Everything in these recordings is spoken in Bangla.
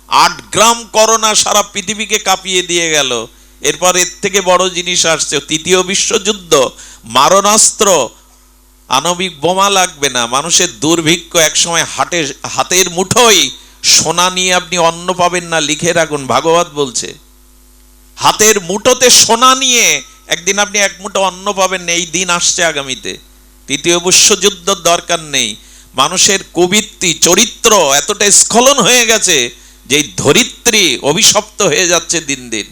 8 গ্রাম করোনা সারা পৃথিবীকে কাঁপিয়ে দিয়ে গেল। এরপর এর থেকে বড় জিনিস আসছে, তৃতীয় বিশ্বযুদ্ধ, মারণাস্ত্র, আণবিক বোমা লাগবে না, মানুষের দুর্ভিক্ষ, একসময় হাতের মুঠোয় সোনা নিয়ে আপনি অন্ন পাবেন না, লিখে রাখুন, ভাগবত বলছে। হাতের মুঠোতে সোনা নিয়ে একদিন আপনি এক মুঠো অন্ন পাবেন না, এই দিন আসছে আগামীতে। তৃতীয় বিশ্বযুদ্ধ দরকার নেই। মানুষের কবিত্রী চরিত্র এতটা স্খলন হয়ে গেছে যে ধরিত্রী অভিশপ্ত হয়ে যাচ্ছে দিন দিন।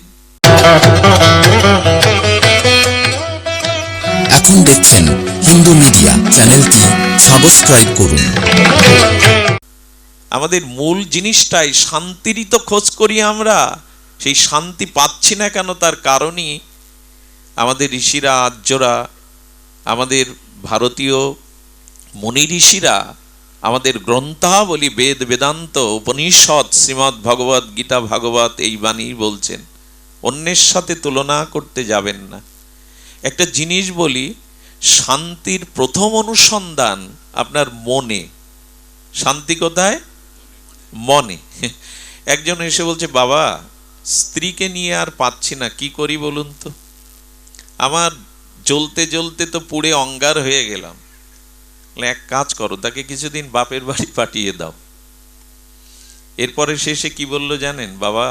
এখন দেখছেন হিন্দু মিডিয়া, চ্যানেলটি সাবস্ক্রাইব করুন। আমাদের মূল জিনিসটাই শান্তিরই তো খোঁজ করি আমরা, সেই শান্তি পাচ্ছি না কেন? তার কারণই আমাদের ঋষিরা, আর্যরা, আমাদের ভারতীয় মুনি ঋষিরা আমাদের গ্রন্থাবলী, বেদ, বেদান্ত, উপনিষদ, শ্রীমদ্ ভগবত গীতা, ভাগবত এই বাণী বলছেন, অন্যের সাথে তুলনা করতে যাবেন না। একটা জিনিস বলি, শান্তির প্রথম অনুসন্ধান আপনার মনে। শান্তি কোথায়? মনে। একজন এসে বলছে, বাবা স্ত্রীকে নিয়ে আর পাচ্ছি না, কি করি বলুন তো? আমার জ্বলতে জ্বলতে তো পুড়ে অঙ্গার হয়ে গেলাম। এক কাজ করো, তাকে কিছুদিন বাপের বাড়ি পাঠিয়ে দাও। এরপরে শেষে কি বলল জানেন? বাবা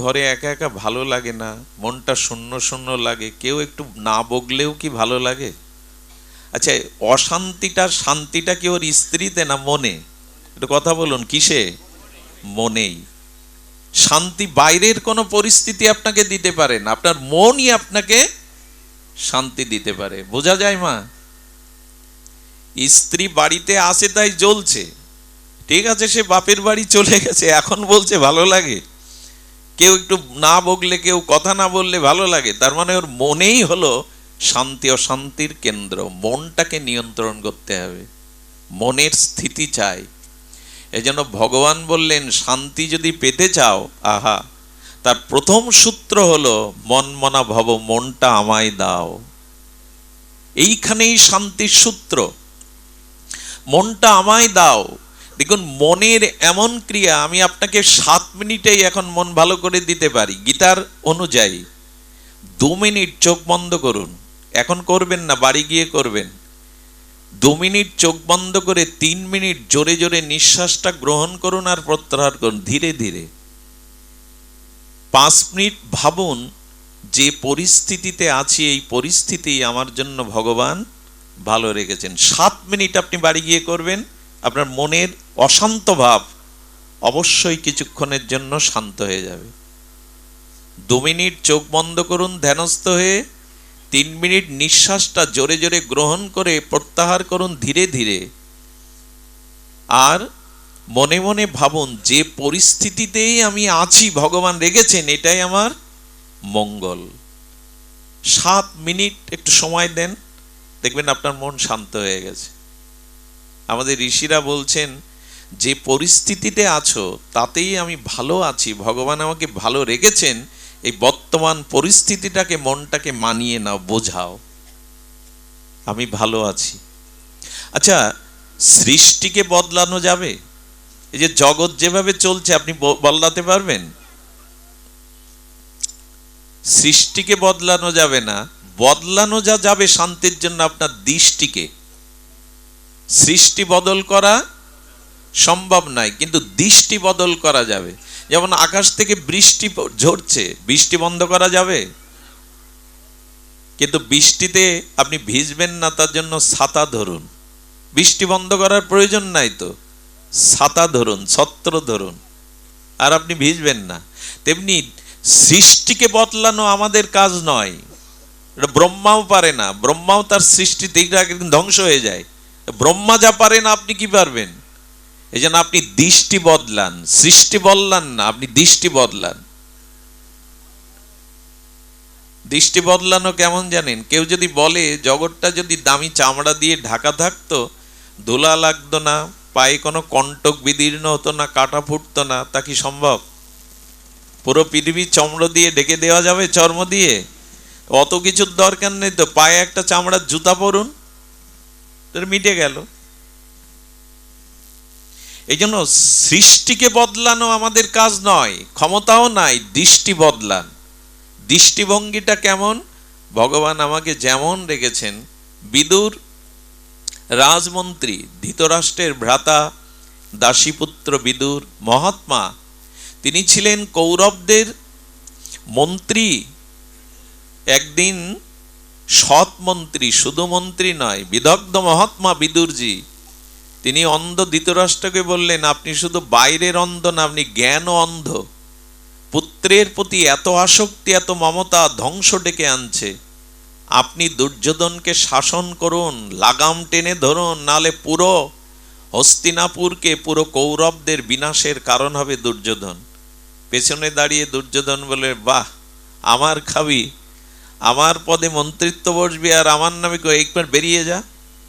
ঘরে একা একা ভালো লাগে না, মনটা শূন্য শূন্য লাগে, কেউ একটু না বগলেও কি ভালো লাগে? আচ্ছা, অশান্তিটা শান্তিটা কি ওর স্ত্রীতে না মনে? একটু কথা বলুন, কিসে? মনেই। শান্তি বাইরের কোনো পরিস্থিতি আপনাকে দিতে পারে না, আপনার মনই আপনাকে শান্তি দিতে পারে। বোঝা যায় মা? স্ত্রী বাড়িতে আসে তাই জ্বলছে, ঠিক আছে, সে বাপের বাড়ি চলে গেছে, এখন বলছে ভালো লাগে। কেউ একটু না বগলে, কেউ কথা না বললে ভালো লাগে, তার মানে ওর মনেই হলো শান্তি অশান্তির কেন্দ্র। মনটাকে নিয়ন্ত্রণ করতে হবে, মনের স্থিতি চাই। এজন্য ভগবান বললেন, শান্তি যদি পেতে চাও, আহা, তার প্রথম সূত্র হলো মন মনা ভব, মনটা আমায় দাও। এইখানেই শান্তির সূত্র, মনটা আমায় দাও। দেখুন, মনের এমন ক্রিয়া, আমি আপনাকে 7 মিনিটেই এখন মন ভালো করে দিতে পারি গীতার অনুযায়ী। 2 মিনিট চোখ বন্ধ করুন, এখন করবেন না, বাড়ি গিয়ে করবেন। 2 মিনিট চোখ বন্ধ করে 3 মিনিট জোরে জোরে নিঃশ্বাসটা গ্রহণ করুন আর প্রত্যাহার করুন ধীরে ধীরে। 5 মিনিট ভাবুন, যে পরিস্থিতিতে আছি এই পরিস্থিতি আমার জন্য ভগবান ভালো রেখেছেন। 7 মিনিট আপনি বাড়ি গিয়ে করবেন, আপনার মনের অশান্ত ভাব অবশ্যই কিছুক্ষণের জন্য শান্ত হয়ে যাবে। 2 মিনিট চোখ বন্ধ করুন ধ্যানস্থ হয়ে, 3 মিনিট নিঃশ্বাসটা জোরে জোরে গ্রহণ করে প্রত্যাহার করুন ধীরে ধীরে। আর মনে মনে ভাবুন, যে পরিস্থিতিতেই আমি আছি ভগবান রেখেছেন, এটাই আমার মঙ্গল। 7 মিনিট একটু সময় দেন, দেখবেন আপনার মন শান্ত হয়ে গেছে। আমাদের ঋষিরা বলছেন, যে পরিস্থিতিতে আছো তাতেই আমি ভালো আছি, ভগবান আমাকে ভালো রেখেছেন, এই বর্তমান পরিস্থিতিটাকে, মনটাকে মানিয়ে নাও, বোঝাও আমি ভালো আছি। আচ্ছা, সৃষ্টিকে বদলানো যাবে? এই যে জগৎ যেভাবে চলছে আপনি বদলাতে পারবেন? সৃষ্টিকে বদলানো যাবে না, বদলানো যা যাবে শান্তির জন্য আপনার দৃষ্টিকে। সৃষ্টি বদল করা সম্ভব নয়, কিন্তু দৃষ্টি বদল করা যাবে। যেমন আকাশ থেকে বৃষ্টি ঝরছে, বৃষ্টি বন্ধ করা যাবে? কিন্তু বৃষ্টিতে আপনি ভিজবেন না, তার জন্য ছাতা ধরুন। বৃষ্টি বন্ধ করার প্রয়োজন নাই তো, ছাতা ধরুন, ছত্র ধরুন, আর আপনি ভিজবেন না। তেমনি সৃষ্টিকে বদলানো আমাদের কাজ নয়, এটা ব্রহ্মাও পারে না। ব্রহ্মাও তার সৃষ্টিতে ধ্বংস হয়ে যায়। ব্রহ্মা যা পারে না, আপনি কি পারবেন? এই জন্য আপনি দৃষ্টি বদলান, সৃষ্টি বদলান না, আপনি দৃষ্টি বদলান। দৃষ্টি বদলানো কেমন জানেন? কেউ যদি বলে জগৎটা যদি দামি চামড়া দিয়ে ঢাকা থাকতো, ধুলা লাগতো না, পায়ে কোনো কণ্টক বিদীর্ণ হতো না, কাটা ফুটতো না, তা কি সম্ভব? পুরো পৃথিবী চমড়া দিয়ে ঢেকে দেওয়া যাবে, চর্ম দিয়ে? অত কিছুর দরকার নেই তো, পায়ে একটা চামড়ার জুতা পরুন, মিটে গেল। এই জন্য সৃষ্টিকে বদলানো আমাদের কাজ নয়, ক্ষমতাও নাই, দৃষ্টি বদলান। দৃষ্টিভঙ্গিটা কেমন? ভগবান আমাকে যেমন রেখেছেন, বিদুর রাজমন্ত্রী, ধৃতরাষ্ট্রের ভ্রাতা, দাসীপুত্র বিদুর মহাত্মা, তিনি ছিলেন কৌরবদের মন্ত্রী। একদিন সৎ মন্ত্রী, শুধু মন্ত্রী নয়, বিদগ্ধ মহাত্মা বিদুরজি, তিনি অন্ধ ধৃতরাষ্ট্রকে বললেন, আপনি শুধু বাইরের অন্ধ না, আপনি জ্ঞান অন্ধ। পুত্রের প্রতি এত আসক্তি, এত মমতা ধ্বংস ডেকে আনছে। আপনি দুর্যোধনকে শাসন করুন, লাগাম টেনে ধরুন, নালে পুরো হস্তিনাপুরকে, পুরো কৌরবদের বিনাশের কারণ হবে দুর্যোধন। পেছনে দাঁড়িয়ে দুর্যোধন বলে, বাহ, আমার খাবি, আমার পদে মন্ত্রিত্ব বসবি, আর আমার নামে একবার বেরিয়ে যা,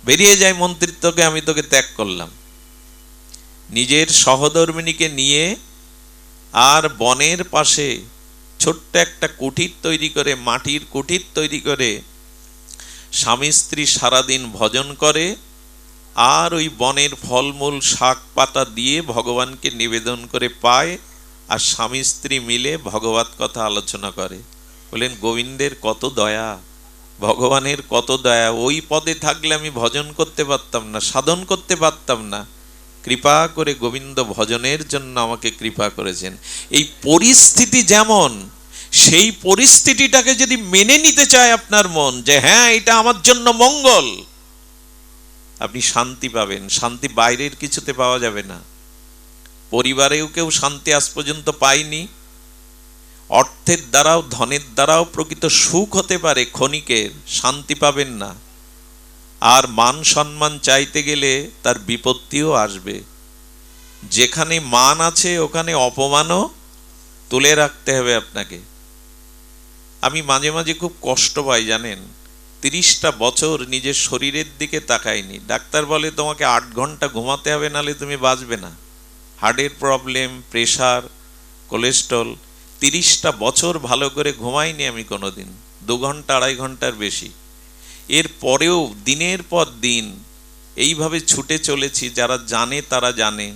বেরিয়ে যায় মন্ত্রিত্বকে, আমি তোকে ত্যাগ করলাম। নিজের সহধর্মিণীকে নিয়ে আর বনের পাশে ছোট্ট একটা কুটির তৈরি করে, মাটির কুটির তৈরি করে স্বামী স্ত্রী সারাদিন ভজন করে, আর ওই বনের ফলমূল শাক পাতা দিয়ে ভগবানকে নিবেদন করে পায়, আর স্বামী স্ত্রী মিলে ভগবত কথা আলোচনা করে। বলেন, গোবিন্দের কত দয়া, ভগবানের কত দয়া। ওই পদে থাকলে আমি ভজন করতে পারতাম না, সাধন করতে পারতাম না। কৃপা করে গোবিন্দ ভজনের জন্য আমাকে কৃপা করেছেন। এই পরিস্থিতি যেমন, সেই পরিস্থিতিটাকে যদি মেনে নিতে চায় আপনার মন, যে হ্যাঁ, এটা আমার জন্য মঙ্গল, আপনি শান্তি পাবেন। শান্তি বাইরের কিছুতে পাওয়া যাবে না। পরিবারেও কেউ শান্তি আজ পর্যন্ত পায়নি। অর্থের দ্বারাও, ধনের দ্বারাও প্রকৃত সুখ হতে পারে ক্ষণিকের, শান্তি পাবেন না। আর মান সম্মান চাইতে গেলে তার বিপত্তিও আসবে। যেখানে মান আছে ওখানে অপমানও তুলে রাখতে হবে আপনাকে। আমি মাঝে মাঝে খুব কষ্ট পাই জানেন, 30টা বছর নিজের শরীরের দিকে তাকাইনি। ডাক্তার বলে তোমাকে 8 ঘন্টা ঘুমাতে হবে, নাহলে তুমি বাঁচবে না। হার্টের প্রবলেম, প্রেশার, কোলেস্ট্রল, 30টা বছর ভালো করে ঘুমাইনি আমি কোনোদিন, 2 ঘন্টা 2.5 ঘন্টার বেশি। এর পরেও দিনের পর দিন এইভাবে ছুটে চলেছি। যারা জানে তারা জানে।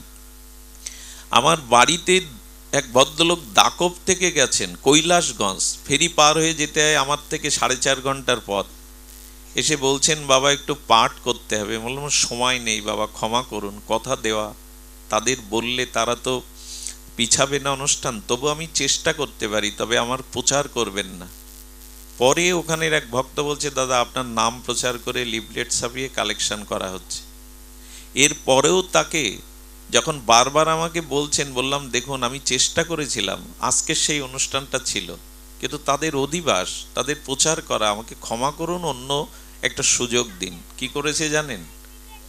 আমার বাড়িতে এক ভদ্রলোক দাকব থেকে গেছেন কৈলাসগঞ্জ, ফেরি পার হয়ে যেতে হয় আমার থেকে 4.5 ঘন্টার পথ। এসে বলছেন, বাবা একটু পাঠ করতে হবে। বললাম, সময় নেই বাবা, ক্ষমা করুন। কথা দেওয়া, তাদের বললে তারা তো পিছাবে না অনুষ্ঠান, তবু আমি চেষ্টা করতে পারি, তবে আমার প্রচার করবেন না। পরে ওখানের এক ভক্ত বলছে, দাদা আপনার নাম প্রচার করে লিফলেট ছাপিয়ে কালেকশন করা হচ্ছে। এর পরেও তাকে যখন বারবার আমাকে বলছেন, বললাম, দেখুন আমি চেষ্টা করেছিলাম, আজকে সেই অনুষ্ঠানটা ছিল, কিন্তু তাদের অধিবাস, তাদের প্রচার করা, আমাকে ক্ষমা করুন, অন্য একটা সুযোগ দিন। কি করেছে জানেন?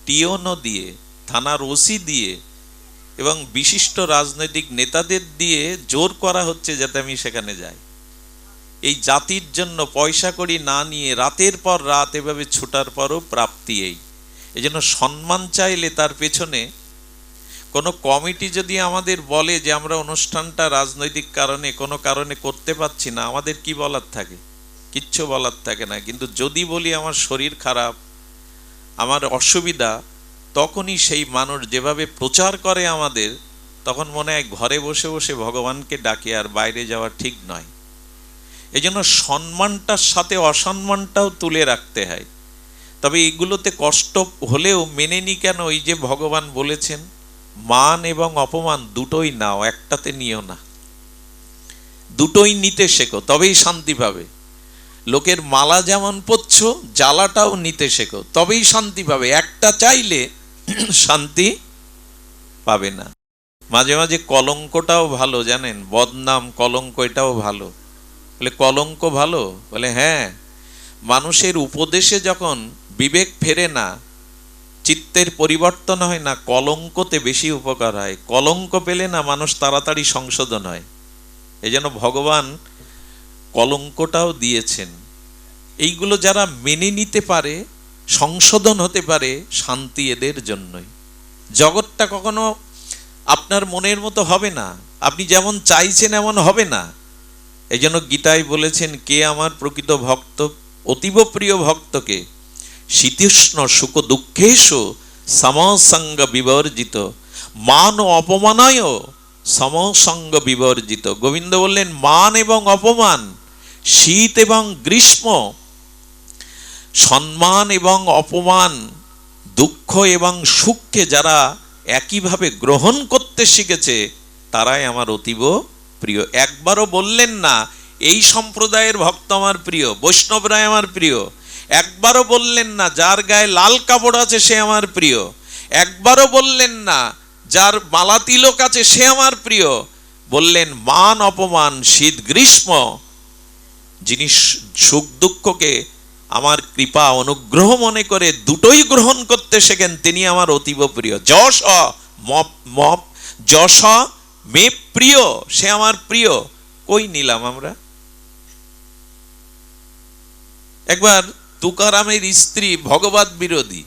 টিওনো দিয়ে, থানার ওসি দিয়ে এবং বিশিষ্ট রাজনৈতিক নেতাদের দিয়ে জোর করা হচ্ছে যাতে আমি সেখানে যাই। এই জাতির জন্য পয়সা কড়ি না নিয়ে রাতের পর রাত এভাবে ছুটার পরও প্রাপ্তি এই। জন্য সম্মান চাইলে তার পেছনে কোনো কমিটি যদি আমাদের বলে যে আমরা অনুষ্ঠানটা রাজনৈতিক কারণে কোনো কারণে করতে পারছি না, আমাদের কি বলার থাকে? কিচ্ছু বলার থাকে না। কিন্তু যদি বলি আমার শরীর খারাপ, আমার অসুবিধা, তখনই সেই মানুষ যেভাবে প্রচার করে আমাদের, তখন মনে হয় ঘরে বসে বসে ভগবানকে ডাকে, আর বাইরে যাওয়া ঠিক নয়। এই জন্য সম্মানটার সাথে অসম্মানটাও তুলে রাখতে হয়। তবে এগুলোতে কষ্ট হলেও মেনে নি কেন? ওই যে ভগবান বলেছেন, মান এবং অপমান দুটোই নাও, একটাতে নিও না। দুটোই নিতে শেখো, তবেই শান্তি পাবে। লোকের মালা যেমন পড়ছ, জ্বালাটাও নিতে শেখো, তবেই শান্তি পাবে। একটা চাইলে শান্তি পাবে না। মাঝে মাঝে কলঙ্কটাও ভালো জানেন, বদনাম, কলঙ্ক, এটাও ভালো। বলে কলঙ্ক ভালো? বলে হ্যাঁ, মানুষের উপদেশে যখন বিবেক ফেরে না, চিত্তের পরিবর্তন হয় না, কলঙ্কতে বেশি উপকার হয়। কলঙ্ক পেলে না মানুষ তাড়াতাড়ি সংশোধন হয়। এই জন্য ভগবান কলঙ্কটাও দিয়েছেন। এইগুলো যারা মেনে নিতে পারে, সংশোধন হতে পারে, শান্তি এদের জন্যই। জগৎটা কখনো আপনার মনের মতো হবে না, আপনি যেমন চাইছেন এমন হবে না। এই জন্য গীতায় বলেছেন, কে আমার প্রকৃত ভক্ত? অতীব প্রিয় ভক্তকে শীতোষ্ণ সুখ দুঃখেষু সমসঙ্গ বিবর্জিত মান ও অপমানয় সমসঙ্গ বিবর্জিত। গোবিন্দ বললেন মান এবং অপমান, শীত এবং গ্রীষ্ম, সম্মান এবং অপমান, দুঃখ এবং সুখকে যারা একইভাবে গ্রহণ করতে শিখেছে তারাই আমার অতীব প্রিয়। একবারও বললেন না এই সম্প্রদায়ের ভক্ত আমার প্রিয়, বৈষ্ণবরাই আমার প্রিয়। একবারও বললেন না যার গায়ে লাল কাপড় আছে সে আমার প্রিয়। একবারও বললেন না যার মালা তিলক আছে সে আমার প্রিয়। বললেন মান অপমান, শীত গ্রীষ্ম, যিনি সুখ দুঃখকে আমার কৃপা অনুগ্রহ মনে করে দুটোই গ্রহণ করতে শেখেন তিনি আমার অতীব প্রিয়। যশ যশ মে প্রিয়, সে আমার প্রিয়। কই নিলাম আমরা? একবার তুকারামের স্ত্রী ভগবত বিরোধী,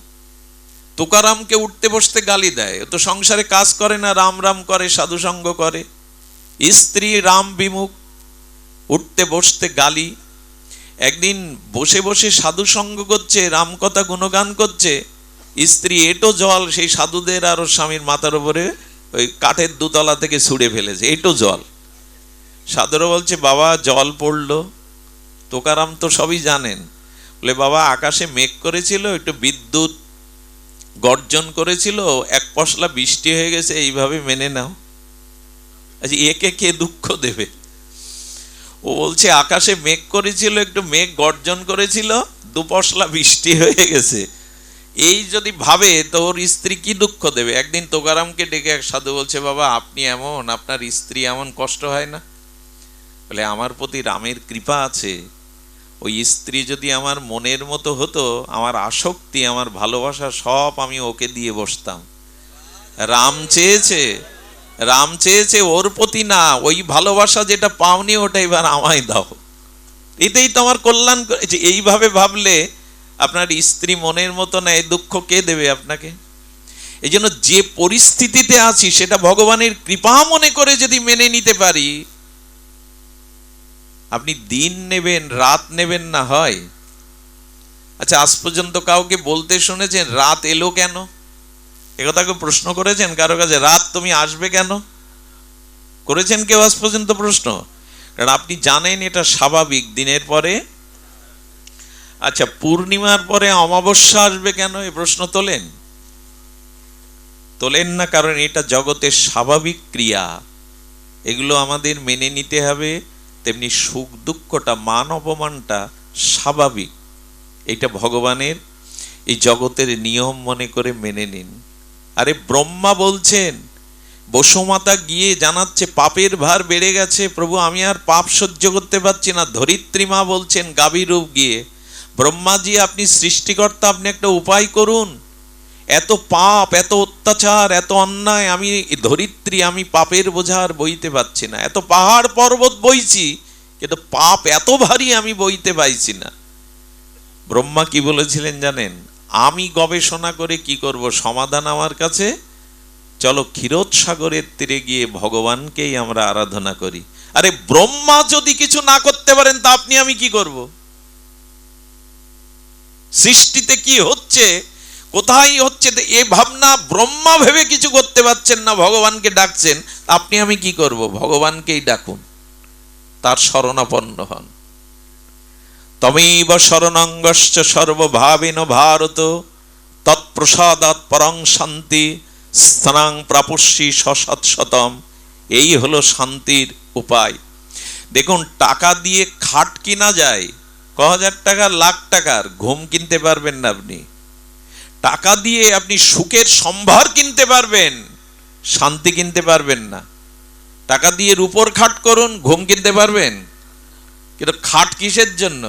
তুকারামকে উঠতে বসতে গালি দেয়। ও তো সংসারে কাজ করে না, রাম রাম করে, সাধুসঙ্গ করে। স্ত্রী রাম বিমুখ, উঠতে বসতে গালি। একদিন বসে বসে সাধুসঙ্গ করছে, রামকথা গুণগান করছে, স্ত্রী এটো জল সেই সাধুদের আর ওর স্বামীর মাথার উপরে ওই কাঠের দুতলা থেকে ছুঁড়ে ফেলেছে, এটো জল। সাধুরা বলছে বাবা জল পড়লো। তোকারাম তো সবই জানেন, বলে বাবা আকাশে মেঘ করেছিল, একটু বিদ্যুৎ গর্জন করেছিল, এক পশলা বৃষ্টি হয়ে গেছে, এইভাবে মেনে নাও। আচ্ছা একে কে দুঃখ দেবে? ও বলছে আকাশে মেঘ করেছিল, একটু মেঘ গর্জন করেছিল, দুপশলা বৃষ্টি হয়ে গেছে। এই যদি ভাবে তো ওর স্ত্রী কি দুঃখ দেবে? একদিন তোকারামকে ডেকে এক সাধু বলছে বাবা আপনি এমন, আপনার স্ত্রী এমন, কষ্ট হয় না? বলে আমার প্রতি রামের কৃপা আছে, ওই স্ত্রী যদি আমার মনের মতো হতো, আমার আসক্তি আমার ভালোবাসা সব আমি ওকে দিয়ে বসতাম। রাম চেয়েছে ওর প্রতি না, ওই ভালোবাসা যেটা পাওনি ওটা এবার আমায় দাও, এটাই তো আমার কল্যাণ করেছে। এইভাবে ভাবলে আপনার স্ত্রী মনের মতো না, এই দুঃখ কে দেবে আপনাকে? এই জন্য যে পরিস্থিতিতে আছি সেটা ভগবানের কৃপা মনে করে যদি মেনে নিতে পারি, আপনি দিন নেবেন রাত নেবেন না হয়। আচ্ছা আজ পর্যন্ত কাউকে বলতে শুনেছেন রাত এলো কেন? একথা কেউ প্রশ্ন করেছেন কারো কাছে, রাত তুমি আসবে কেন? করেছেন কেউ আজ পর্যন্ত প্রশ্ন? কারণ আপনি জানেন এটা স্বাভাবিক, দিনের পরে। আচ্ছা পূর্ণিমার পরে অমাবস্যা আসবে কেন, এই প্রশ্ন তোলেন না? কারণ এটা জগতের স্বাভাবিক ক্রিয়া, এগুলো আমাদের মেনে নিতে হবে। তেমনি সুখ দুঃখটা, মান অপমানটা স্বাভাবিক, এটা ভগবানের এই জগতের নিয়ম মনে করে মেনে নিন। আরে ব্রহ্মা বলছেন, বসুমাতা গিয়ে জানাচ্ছে পাপের ভার বেড়ে গেছে প্রভু, আমি আর পাপ সহ্য করতে পারছি না। ধরিত্রী মা বলছেন গাভী রূপ গিয়ে, ব্রহ্মাজি আপনি সৃষ্টিকর্তা, আপনি একটা উপায় করুন, এত পাপ, এত অত্যাচার, এত অন্যায়, আমি ধরিত্রী, আমি পাপের বোঝা আর বইতে পারছি না। এত পাহাড় পর্বত বইছি কিন্তু পাপ এত ভারী আমি বইতে পাইছি না। ব্রহ্মা কি বলেছিলেন জানেন? আমি গবেষণা করে কি করব, সমাধান আমার কাছে, চলো ক্ষীরোদ সাগরের তীরে গিয়ে ভগবানকেই আমরা আরাধনা করি। আরে ব্রহ্মা যদি কিছু না করতে পারেন তা আপনি আমি কি করব? সৃষ্টিতে কি হচ্ছে, কোথায় হচ্ছে, এ ভাবনা ব্রহ্মা ভেবে কিছু করতে পারছেন না, ভগবানকে ডাকছেন, আপনি আমি কি করব? ভগবানকেই ডাকুন, তার শরণাপন্ন হন। তমেব শরণাঙ্গশ্চ সর্বভাবেন ভারত, তৎপ্রসাদাৎ পরং শান্তি স্থানাং প্রাপস্যি সশতম। এই হলো শান্তির উপায়। দেখুন টাকা দিয়ে খাট কিনা যায়, ক হাজার টাকা, লাখ টাকার, ঘুম কিনতে পারবেন না আপনি। টাকা দিয়ে আপনি সুখের সম্ভার কিনতে পারবেন, শান্তি কিনতে পারবেন না। টাকা দিয়ে রূপোর খাট করুন, ঘুম কিনতে পারবেন, কিন্তু খাট কিসের জন্য?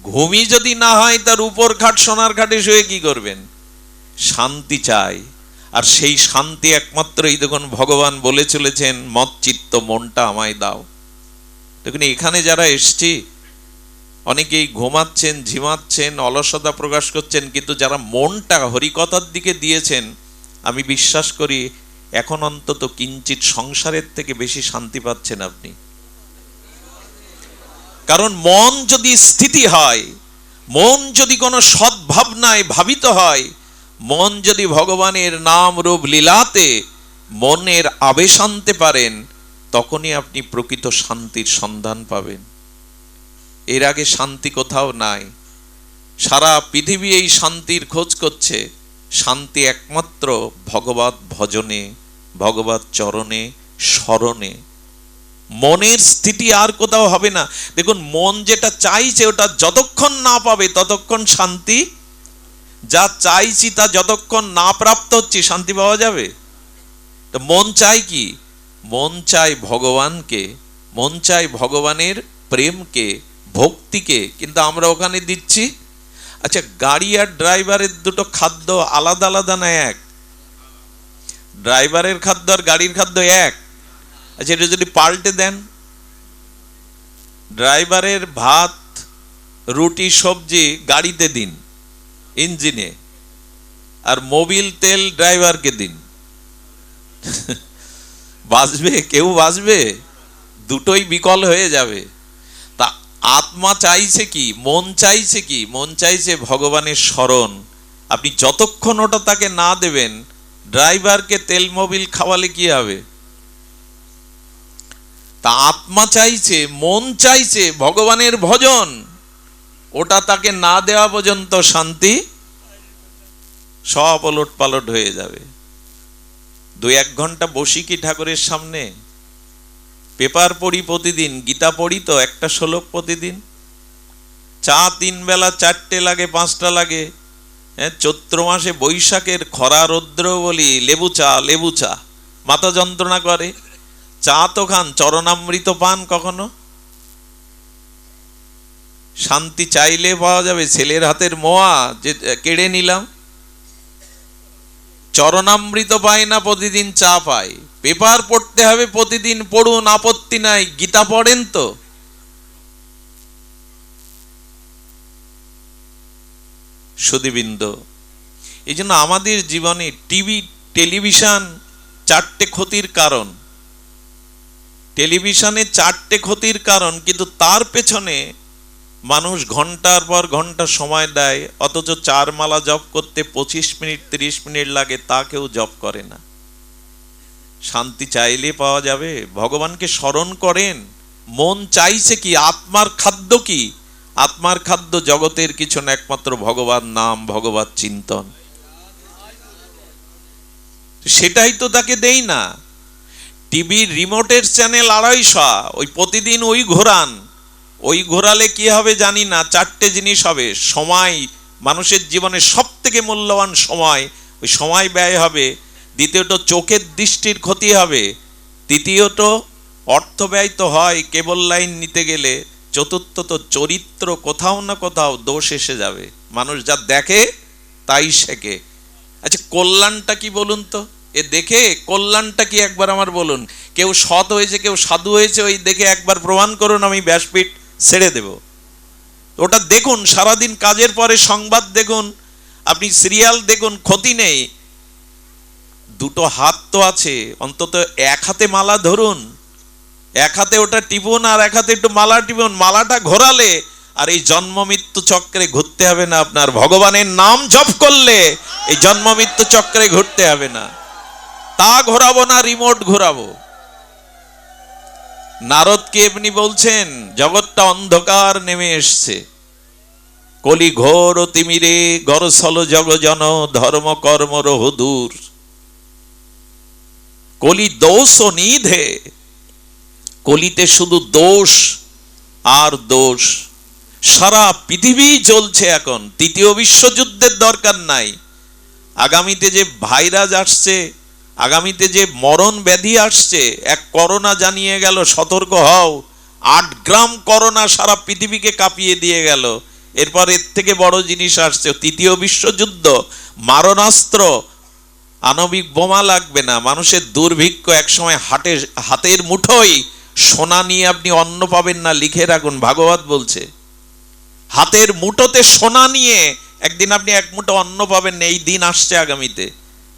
ঘুমই যদি না হয় তার উপর খাট, সোনার খাটে শুয়ে কি করবেন? শান্তি চাই, আর সেই শান্তি একমাত্রই দেখুন ভগবান বলে চলেছেন, মত চিত্ত মনটা আমায় দাও। দেখুন এখানে যারা এসছি অনেকেই ঘুমাচ্ছেন, ঝিমাচ্ছেন, অলসতা প্রকাশ করছেন, কিন্তু যারা মনটা হরিকথার দিকে দিয়েছেন, আমি বিশ্বাস করি এখন অন্তত কিঞ্চিত সংসারের থেকে বেশি শান্তি পাচ্ছেন আপনি। কারণ মন যদি স্থিতি হয়, মন যদি কোনো সদ্ভাবনায় ভাবিত হয়, মন যদি ভগবানের নাম রূপ লীলাতে মনের আবেশ আনতে পারেন, তখনই আপনি প্রকৃত শান্তির সন্ধান পাবেন। এর আগে শান্তি কোথাও নাই। সারা পৃথিবী এই শান্তির খোঁজ করছে। শান্তি একমাত্র ভগবত ভজনে, ভগবত চরণে, স্মরণে। মনের স্থিতি আর কোথাও হবে না। দেখুন, মন যেটা চাইছে ওটা যতক্ষণ না পাবে ততক্ষণ শান্তি, যা চাইছি তা যতক্ষণ না প্রাপ্ত হচ্ছে শান্তি পাওয়া যাবে? তো মন চাই কি? মন চাই ভগবানকে, মন চাই ভগবানের প্রেমকে, ভক্তিকে, কিন্তু আমরা ওখানে দিচ্ছি। আচ্ছা, গাড়ি আর ড্রাইভারের দুটো খাদ্য আলাদা আলাদা না এক? ড্রাইভারের খাদ্য আর গাড়ির খাদ্য এক? আচ্ছা, এটা যদি পাল্টে দেন, ড্রাইভারের ভাত রুটি সবজি গাড়িতে দিন ইঞ্জিনে, আর মোবিল তেল ড্রাইভারকে দিন, বাঁচবে? কেউ বাঁচবে? দুটোই বিকল হয়ে যাবে। তা আত্মা চাইছে কি? মন চাইছে কি? মন চাইছে ভগবানের স্মরণ। আপনি যতক্ষণ ওটা তাকে না দেবেন, ড্রাইভারকে তেল মোবিল খাওয়ালে কি হবে? তা আত্মা চাইছে, মন চাইছে ভগবানের ভজন, ওটা তাকে না দেওয়া পর্যন্ত শান্তি সব ওলট পালট হয়ে যাবে। 2-1 ঘন্টা বসি কি ঠাকুরের সামনে? পেপার পড়ি প্রতিদিন, গীতা পড়ি তো একটা শ্লোক প্রতিদিন। চা 3 বেলা 4টে লাগে, 5টা লাগে। চৈত্র মাসে বৈশাখের খরা রৌদ্র বলি লেবু চা, লেবু চা, মাথা যন্ত্রণা করে। চা তো খান, চরণামৃত পান কখনো? শান্তি চাইলে পাওয়া যাবে? ছেলের হাতের মোয়া যে কেড়ে নিলাম, চরণামৃত পায় না, প্রতিদিন চা পায়। পেপার পড়তে হবে প্রতিদিন, পড়ুন, আপত্তি নাই। গীতা পড়েন তো? সুধীবৃন্দ, এই জন্য আমাদের জীবনে টিভি, টেলিভিশন 4টে ক্ষতির কারণ। টেলিভিশনে 4টে ক্ষতির কারণ, কিন্তু তার পেছনে মানুষ ঘন্টার পর ঘন্টা সময় দেয়, অথচ 4 মালা জপ করতে 25 মিনিট 30 মিনিট লাগে, তা কেউ জপ করে না। শান্তি চাইলে পাওয়া যাবে? ভগবানকে স্মরণ করেন। মন চাইছে কি? আত্মার খাদ্য কি? আত্মার খাদ্য জগতের কিছু না, একমাত্র ভগবান নাম, ভগবত চিন্তন। সেটাই তো তাকে দেই না। টিভির রিমোটের চ্যানেল 250, ওই প্রতিদিন ওই ঘোরান। ওই ঘোরালে কি হবে জানি না, 4টে জিনিস হবে। সময়, মানুষের জীবনে সব থেকে মূল্যবান সময়, ওই সময় ব্যয় হবে। দ্বিতীয়ত চোখের দৃষ্টির ক্ষতি হবে। তৃতীয়ত অর্থ ব্যয় তো হয় কেবল লাইন নিতে গেলে। চতুর্থত চরিত্র কোথাও না কোথাও দোষ এসে যাবে। মানুষ যা দেখে তাই শেখে। আচ্ছা, কল্যাণটা কি বলুন তো? এ দেখে কল্যাণটা কি একবার আমার বলুন। কেউ সৎ হয়েছে, কেউ সাধু হয়েছে, ওই দেখে একবার প্রমাণ করুন, আমি ব্যাসপীঠ ছেড়ে দেব। ওটা দেখুন, সারাদিন কাজের পরে সংবাদ দেখুন, আপনি সিরিয়াল দেখুন, ক্ষতি নেই। দুটো হাত তো আছে, অন্তত এক হাতে মালা ধরুন, এক হাতে ওটা টিপুন, আর এক হাতে একটু মালা টিপুন। মালাটা ঘোরালে আর এই জন্ম মৃত্যু চক্রে ঘুরতে হবে না আপনার। ভগবানের নাম জপ করলে এই জন্ম মৃত্যু চক্রে ঘুরতে হবে না। তা ঘোরাবো না, রিমোট ঘোরাবো। নারদকে এমনি বলছেন, জগৎটা অন্ধকার নেমে এসছে, কলি ঘোর তিমিরে গরসল জগজন, ধর্ম কর্ম রহুদূর, কলি দোষ ও নিধে। কলিতে শুধু দোষ আর দোষ। সারা পৃথিবী চলছে এখন। 3য় বিশ্বযুদ্ধের দরকার নাই। আগামীতে যে ভাইরাস আসছে, আগামীতে যে মরণ ব্যাধি আসছে, এক করোনা জানিয়ে গেল, সতর্ক হও। 8 গ্রাম করোনা সারা পৃথিবীকে কাঁপিয়ে দিয়ে গেল। এরপর এর থেকে বড় জিনিস আসছে, 3য় বিশ্বযুদ্ধ, মারণাস্ত্র, আণবিক বোমা লাগবে না। মানুষের দুর্ভিক্ষ, একসময় হাতের মুঠোয় সোনা নিয়ে আপনি অন্ন পাবেন না, লিখে রাখুন, ভাগবত বলছে। হাতের মুঠোতে সোনা নিয়ে একদিন আপনি 1 মুঠো অন্ন পাবেন না। এই দিন আসছে আগামীতে।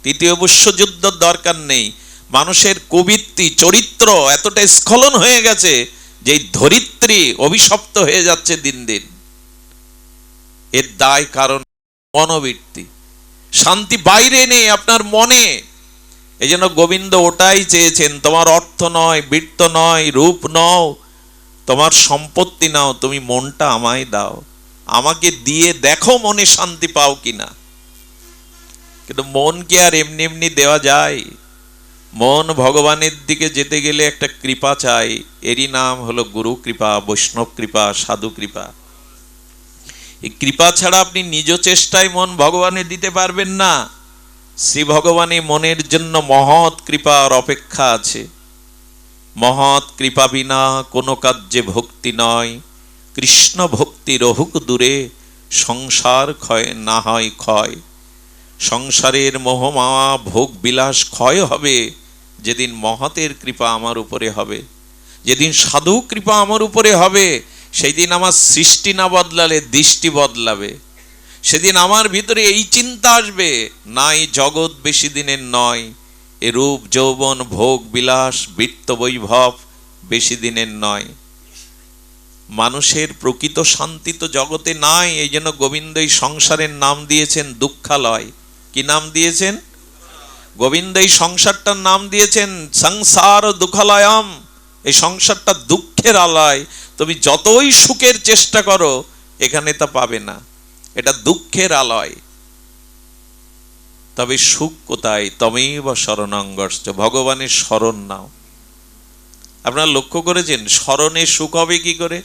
3য় বিশ্বযুদ্ধ দরকার নেই। মানুষের কুবৃত্তি, চরিত্র এতটা স্খলন হয়ে গেছে যে ধরিত্রী অভিশপ্ত হয়ে যাচ্ছে দিন দিন। এর দায় কারণ মনোবৃত্তি। শান্তি বাইরে নেই, আপনার মনে। এই জন্য গোবিন্দ ওটাই চেয়েছেন, তোমার অর্থ নয়, বৃত্ত নয়, রূপ নও, তোমার সম্পত্তি নাও, তুমি মনটা আমায় দাও, আমাকে দিয়ে দেখো মনে শান্তি পাও কিনা। কিন্তু মন কি আর এমনি এমনি দেওয়া যায়? মন ভগবানের দিকে যেতে গেলে একটা কৃপা চাই, এরই নাম হলো গুরু কৃপা, বৈষ্ণব কৃপা, সাধু কৃপা। এই কৃপা ছাড়া আপনি নিজ চেষ্টায় মন ভগবানের দিতে পারবেন না। শ্রী ভগবানে মনের জন্য মহৎ কৃপার অপেক্ষা আছে। মহৎ কৃপা বিনা কোনো কার্যে ভক্তি নয়, কৃষ্ণ ভক্তি রহুক দূরে, সংসার ক্ষয় না হয় ক্ষয়। সংসারের মোহমায়া ভোগ বিলাস ক্ষয় হবে যেদিন মহতের কৃপা আমার উপরে হবে, যেদিন সাধু কৃপা আমার উপরে হবে, সেই দিন আমার সৃষ্টি না বদলালে দৃষ্টি বদলাবে। সেদিন আমার ভিতরে এই চিন্তা আসবে, না এই জগৎ বেশি দিনের নয়, এ রূপ যৌবন ভোগ বিলাস বৃত্ত বৈভব বেশি দিনের নয়। মানুষের প্রকৃত শান্তি তো জগতে নাই। এই জন্য গোবিন্দ এই সংসারের নাম দিয়েছেন দুঃখালয়। কি নাম দিয়েছেন? গোবিন্দ এই সংসারটার নাম দিয়েছেন সংসার দুঃখালয়ম। এই সংসারটা দুঃখের আলয়। তুমি যতই সুখের চেষ্টা করো এখানে তা পাবে না, এটা দুঃখের আলয়। তবে সুখ কোথায়? তমেব শরণং গচ্ছ, ভগবানের শরণ নাও। আপনারা লক্ষ্য করেছেন স্মরণে সুখ হবে কি করে,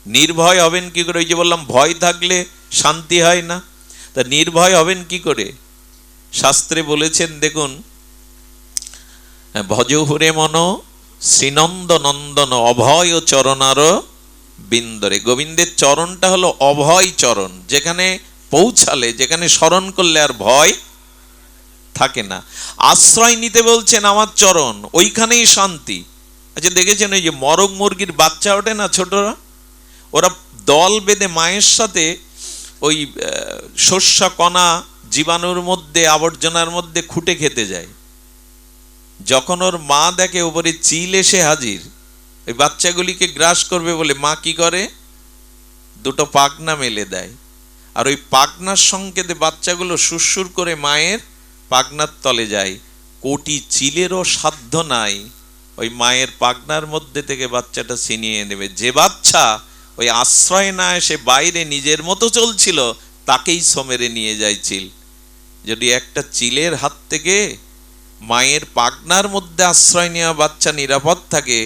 নির্ভয় হবেন কি করে? ওই যে বললাম ভয় থাকলে শান্তি হয় না, তা নির্ভয় হবেন কি করে? শাস্ত্রে বলেছেন দেখুন, ভজহুরে মন শ্রীনন্দ নন্দন অভয় চরণার বিন্দরে। গোবিন্দের চরণটা হলো অভয় চরণ, যেখানে পৌঁছালে, যেখানে স্মরণ করলে আর ভয় থাকে না। আশ্রয় নিতে বলছেন আমার চরণ, ওইখানেই শান্তি। আচ্ছা দেখেছেন ওই যে মরগ মুরগির বাচ্চা ওঠে না ছোটরা, ওরা দল বেঁধে মায়ের সাথে ওই শস্য কণা জীবাণুর মধ্যে আবর্জনার মধ্যে খুঁটে খেতে যায়। যখন ওর মা দেখে উপরে চিল এসে হাজির, ওই বাচ্চাগুলিকে গ্রাস করবে বলে মা কি করে, দুটো পাখনা মেলে দেয়, আর ওই পাখনার সংকেতে বাচ্চাগুলো সুরসুর করে মায়ের পাখনার তলে যায়। কোটি চিলেরও সাধ্য নাই ওই মায়ের পাখনার মধ্যে থেকে বাচ্চাটা ছিনিয়ে নেবে। যে বাচ্চা ওই আশ্রয় না এসে বাইরে নিজের মতো চলছিল, তাকেই সমেরে নিয়ে যায় চিল। যদি একটা চিলের হাত থেকে মায়ের পাখনার মধ্যে আশ্রয় নেওয়া বাচ্চা নিরাপদ থাকে,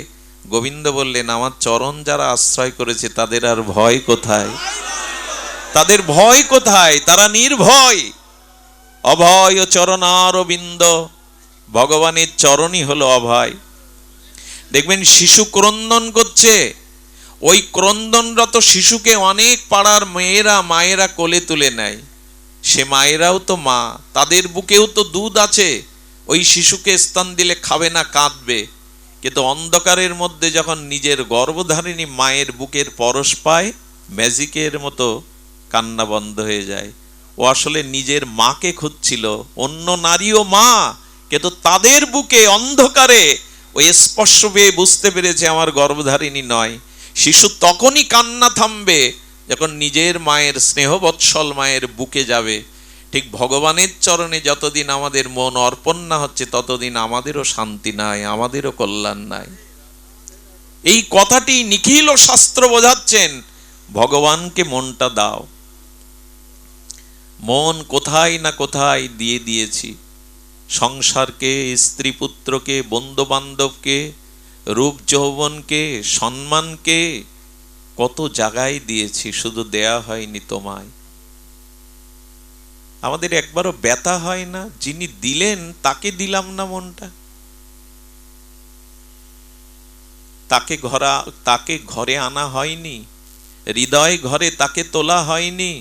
গোবিন্দ বললেন আমার চরণ যারা আশ্রয় করেছে তাদের আর ভয় কোথায়? তাদের ভয় কোথায়? তারা নির্ভয়। অভয় চরণার বিন্দ, ভগবানের চরণই হলো অভয়। দেখবেন শিশু ক্রন্দন করছে, ওই ক্রন্দনরত শিশুকে অনেক পাড়ার মায়েরা কোলে তুলে নেয়। সে মায়েরাও তো মা, তাদের বুকেও তো দুধ আছে। ওই শিশুকে স্তন দিলে খাবে না, কাঁদবে। কিন্তু অন্ধকারের মধ্যে যখন নিজের গর্ভধারিণী মায়ের বুকের পরশ পায়, ম্যাজিকের মতো কান্না বন্ধ হয়ে যায়। ও আসলে নিজের মাকে খুঁজছিল, অন্য নারীও মা, কিন্তু তাদের বুকে অন্ধকারে ওই স্পর্শ পেয়ে বুঝতে পেরেছে আমার গর্ভধারিণী নয়। শিশু তখনই কান্না থামবে যখন নিজের মায়ের স্নেহবৎসল মায়ের বুকে যাবে। ঠিক ভগবানের চরণে যতদিন আমাদের মন অর্পণ না হচ্ছে, ততদিন আমাদেরও শান্তি নাই, আমাদেরও কল্যাণ নাই। এই কথাটি নিখিল শাস্ত্র বোঝাচ্ছেন, ভগবানকে মনটা দাও। মন কোথায় না কোথায় দিয়ে দিয়েছি, সংসারকে, স্ত্রী পুত্রকে, বন্ধু বান্ধবকে, রূপ যৌবনকে, সম্মানকে, কত জায়গায় দিয়েছি, শুধু দেয়া হয়নি তোমায়। আমাদের একবারও ব্যথা হয় না, যিনি দিলেন তাকে দিলাম না মনটা, তাকে ঘরে আনা হয়নি, হৃদয় ঘরে তাকে তোলা হয়নি।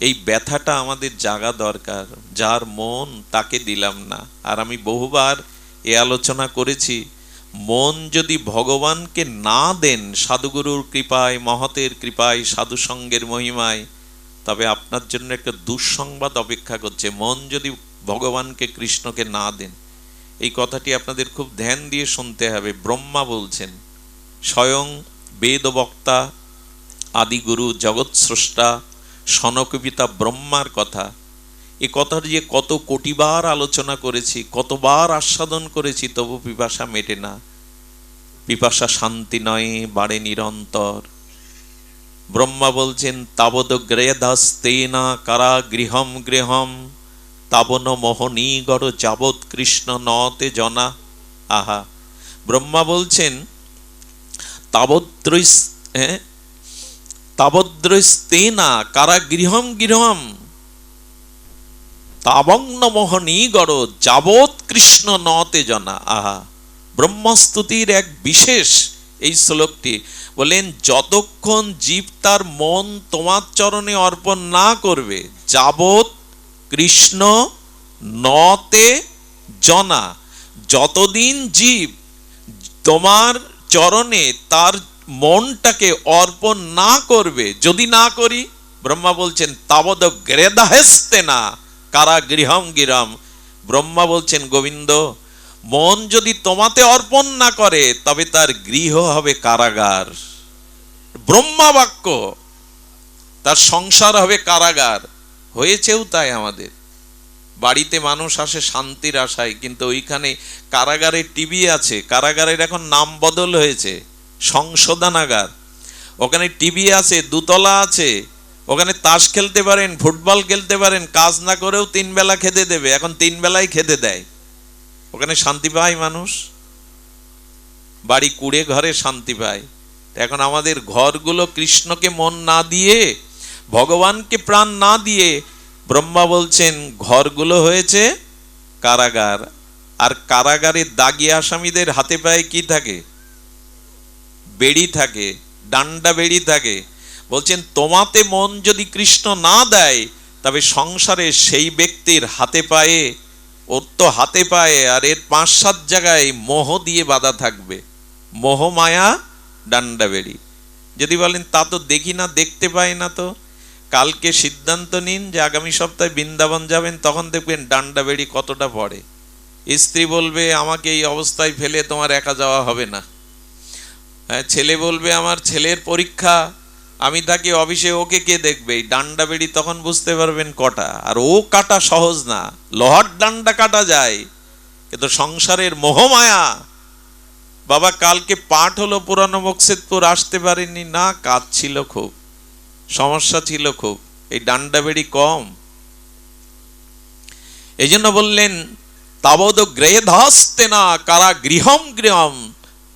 এই ব্যথাটা আমাদের জাগা দরকার। যার মন তাকে দিলাম না। আর আমি বহুবার এ আলোচনা করেছি, মন যদি ভগবানকে না দেন সাধুগুরুর কৃপায়, মহতের কৃপায়, সাধু সঙ্গের মহিমায়, তবে আপনার জন্য একটা দুঃসংবাদ অপেক্ষা করছে। মন যদি ভগবানকে, কৃষ্ণকে না দেন, এই কথাটি আপনাদের খুব ধ্যান দিয়ে শুনতে হবে। ব্রহ্মা বলছেন, স্বয়ং বেদবক্তা, আদিগুরু, জগৎ স্রষ্টা, সনক পিতা ব্রহ্মার কথা। এ কথা যে কত কোটিবার আলোচনা করেছি, কতবার আস্বাদন করেছি, তবু পিপাসা মেটে না। পিপাসা শান্তি নয়, বাড়ে নিরন্তর। ব্রহ্মা বলছেন তাবদ গ্রেদাস্তেনা কারা গৃহম গৃহম তাবন মোহনীগড় যাবৎ কৃষ্ণ নতে জনা। আহা, ব্রহ্মা বলছেন তাবদ্রস্তেনা কারা গৃহম গৃহম তাবগ্ন মোহনীগড় যাবৎ কৃষ্ণ নতে জনা। আহা, ব্রহ্মস্তুতির এক বিশেষ এই শ্লোকটি। বলেন যতক্ষণ জীব তার মন তোমার চরণে অর্পণ না করবে, যাবৎ কৃষ্ণ নতে জনা, যতদিন জীব তোমার চরণে তার মনটাকে অর্পণ না করবে, যদি না করি, ব্রহ্মা বলছেন তাবদ গ্রেদাহেস্তে না কারা গৃহম গিরম। ব্রহ্মা বলছেন গোবিন্দ, মন যদি তোমাতে অর্পণ না করে তবে তার গৃহ হবে কারাগার। ব্রহ্মা বাক্য, তার সংসার হবে কারাগার। হয়েছেও তাই। আমাদের বাড়িতে মানুষ আসে শান্তির আশায়, কিন্তু ওইখানে কারাগারে টিভি আছে। কারাগারের এখন নাম বদল হয়েছে সংশোধনাগার। ওখানে টিভি আছে, দুতলা আছে, ওখানে তাস খেলতে পারেন, ফুটবল খেলতে পারেন, কাজ না করেও 3 বেলা খেতে দেবে। এখন 3 বেলাই খেতে দেয়। ওখানে শান্তি পায় মানুষ, বাড়ি কুড়ে ঘরে শান্তি পায়। এখন আমাদের ঘরগুলো কৃষ্ণকে মন না দিয়ে, ভগবানকে প্রাণ না দিয়ে, ব্রহ্মা বলছেন ঘরগুলো হয়েছে কারাগার। আর কারাগারে দাগি আসামিদের হাতে পায়ে কি থাকে? বেড়ি থাকে, ডান্ডা বেড়ি থাকে। বলছেন তোমাতে মন যদি কৃষ্ণ না দেয়, তবে সংসারে সেই ব্যক্তির হাতে পায়ে, ওর তো হাতে পায়ে আর এর 5-7 জায়গায় মোহ দিয়ে বাঁধা থাকবে। মোহ মায়া ডান্ডা বেড়ি। যদি বলেন তা তো দেখি না, দেখতে পাই না, তো কালকে সিদ্ধান্ত নিন যে আগামী সপ্তাহে বৃন্দাবন যাবেন, তখন দেখবেন ডান্ডা বেড়ি কতটা পড়ে। স্ত্রী বলবে আমাকে এই অবস্থায় ফেলে তোমার একা যাওয়া হবে না। ছেলে বলবে আমার ছেলের পরীক্ষা, আমি থাকি অফিসে, ওকে কে দেখবে? এই ডান্ডা বেড়ি তখন বুঝতে পারবেন কটা। আর ও কাটা সহজ না, লোহার ডান্ডা কাটা যায়, কিন্তু সংসারের মোহমায়া। বাবা কালকে পাঠ হলো পুরানো বক্সেদপুর, আসতে পারেনি না, কাজ ছিল খুব, সমস্যা ছিল খুব, এই ডান্ডা বেড়ি কম। এই জন্য বললেন তাবদ গ্রেধাস্তে না কারা গৃহম গৃহম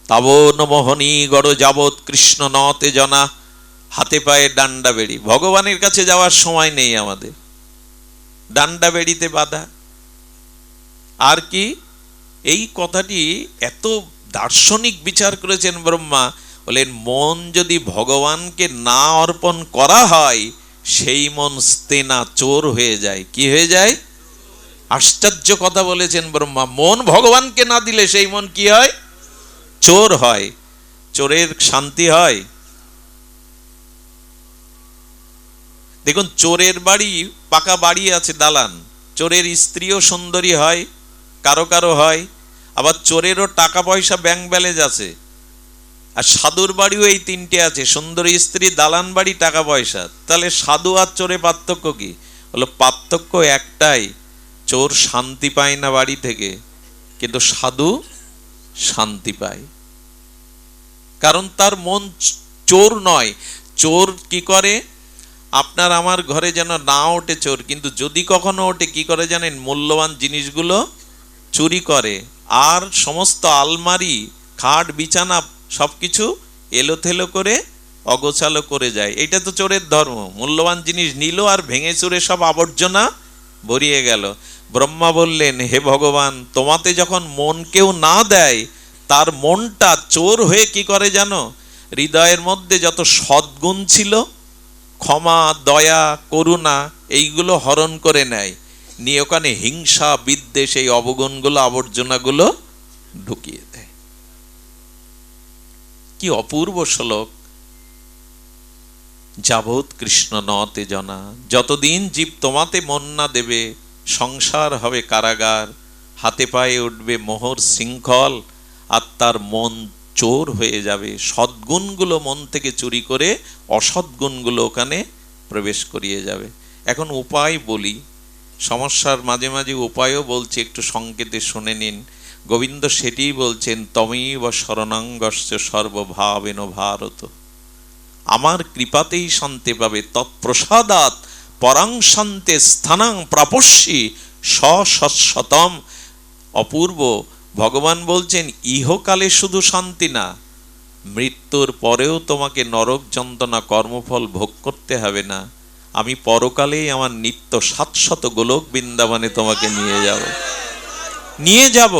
তাবন মোহনী গড় যাবৎ কৃষ্ণ নতে জনা। হাতে পায়ে ডান্ডা বেড়ি। ভগবানের কাছে যাওয়ার সময় নেই আমাদের, ডান্ডা বেড়িতে বাধা। আর কি এই কথাটি এত দার্শনিক বিচার করেছেন ব্রহ্মা। বলেন মন যদি ভগবানকে না অর্পণ করা হয়, সেই মন স্তেনা, চোর হয়ে যায়। কি হয়ে যায়? আশ্চর্য কথা বলেছেন ব্রহ্মা। মন ভগবানকে না দিলে সেই মন কি হয়? চোর হয়। চোরের শান্তি হয়? দেখুন, চোরের বাড়ি, পাকা বাড়ি আছে, দালান, চোরের স্ত্রীও সুন্দরী হয়, কারো কারো হয়, আবার চোরেরও টাকা পয়সা ব্যাংক ব্যালেন্স আছে। আর সাধুর বাড়িও এই 3টে আছে, সুন্দরী স্ত্রী, দালান বাড়ি, টাকা পয়সা। তাহলে সাধু আর চোরে পার্থক্য কি? বলো পার্থক্য একটাই, চোর শান্তি পায় না বাড়ি থেকে, কিন্তু সাধু শান্তি পায়। কারণ তার মন চোর নয়। চোর কি করে? আপনার আমার ঘরে যেন না ওঠে চোর, কিন্তু যদি কখনো ওঠে কি করে জানেন? মূল্যবান জিনিসগুলো চুরি করে, আর সমস্ত আলমারি, খাট, বিছানা সবকিছু এলোথেলো করে অগোছালো করে যায়। এটা তো চোরের ধর্ম। মূল্যবান জিনিস নিল আর ভেঙে চুরে সব আবর্জনা ভরিয়ে গেল। ব্রহ্মা বললেন হে ভগবান, তোমাতে যখন মন কেউ না দেয়, তার মনটা চোর হয়ে কি করে জানো? হৃদয়ের মধ্যে যত সদ্গুণ ছিল, ক্ষমা, দয়া, করুণা, এইগুলো হরণ করে নেয়, নিয়ে ওখানে হিংসা, বিদ্বেষ, এই অবগুণগুলো, আবর্জনাগুলো ঢুকিয়ে দেয়। কি অপূর্ব শ্লোক! যাবৎ কৃষ্ণ নতে জনা, যতদিন জীব তোমাতে মন না দেবে, সংসার হবে কারাগার, হাতে পায়ে উঠবে মোহর শৃঙ্খল, আর তার মন চোর হয়ে যাবে। সদ্গুণগুলো মন থেকে চুরি করে অসৎগুণগুলো ওখানে প্রবেশ করিয়ে যাবে। এখন উপায় বলি, সমস্যার মাঝে মাঝে উপায়ও বলছি, একটু সংকেতে শুনে নিন। গোবিন্দ সেটিই বলছেন, তমেব শরণাঙ্গস্য সর্বভাবেন ভারত। আমার কৃপাতেই শান্তি পাবে, তৎপ্রসাদাৎ পরাং শান্তে স্থানাং প্রাপস্যি সশতম। অপূর্ব। ভগবান বলছেন ইহকালে শুধু শান্তি না, মৃত্যুর পরেও তোমাকে নরক যন্ত্রণা কর্মফল ভোগ করতে হবে না, আমি পরকালেই আমার নিত্য 700 গোলক বৃন্দাবনে তোমাকে নিয়ে যাব।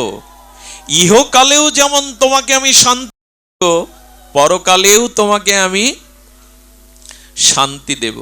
ইহকালেও যেমন তোমাকে আমি শান্তি দেব, পরকালেও তোমাকে আমি শান্তি দেব।